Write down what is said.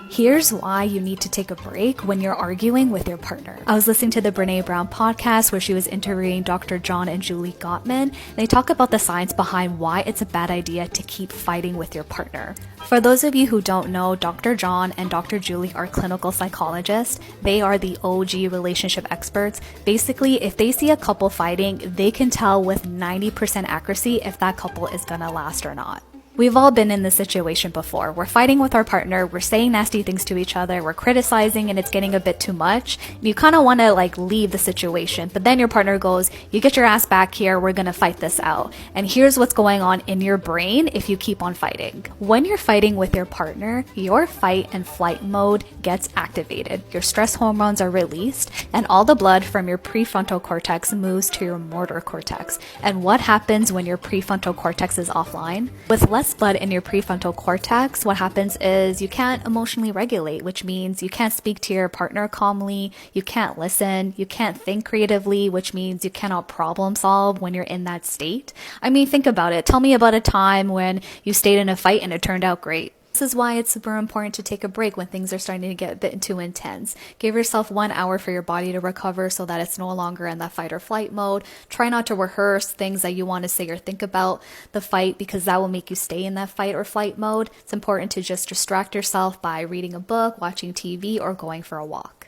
Here's why you need to take a break when you're arguing with your partner. I was listening to the Brene Brown podcast where she was interviewing Dr. John and Julie Gottman. They talk about the science behind why it's a bad idea to keep fighting with your partner. For those of you who don't know, Dr. John and Dr. Julie are clinical psychologists. They are the OG relationship experts. Basically, if they see a couple fighting, they can tell with 90% accuracy if that couple is gonna last or not. We've all been in this situation before. We're fighting with our partner, we're saying nasty things to each other, we're criticizing and it's getting a bit too much. You kind of want to leave the situation, but then your partner goes, you get your ass back here, we're going to fight this out. And here's what's going on in your brain if you keep on fighting. When you're fighting with your partner, your fight and flight mode gets activated. Your stress hormones are released and all the blood from your prefrontal cortex moves to your motor cortex. And what happens when your prefrontal cortex is offline? With less blood in your prefrontal cortex, what happens is you can't emotionally regulate, which means you can't speak to your partner calmly, you can't listen, you can't think creatively, which means you cannot problem solve when you're in that state. I mean, think about it. Tell me about a time when you stayed in a fight and it turned out great. This is why it's super important to take a break when things are starting to get a bit too intense. Give yourself 1 hour for your body to recover so that it's no longer in that fight or flight mode. Try not to rehearse things that you want to say or think about the fight because that will make you stay in that fight or flight mode. It's important to just distract yourself by reading a book, watching TV, or going for a walk.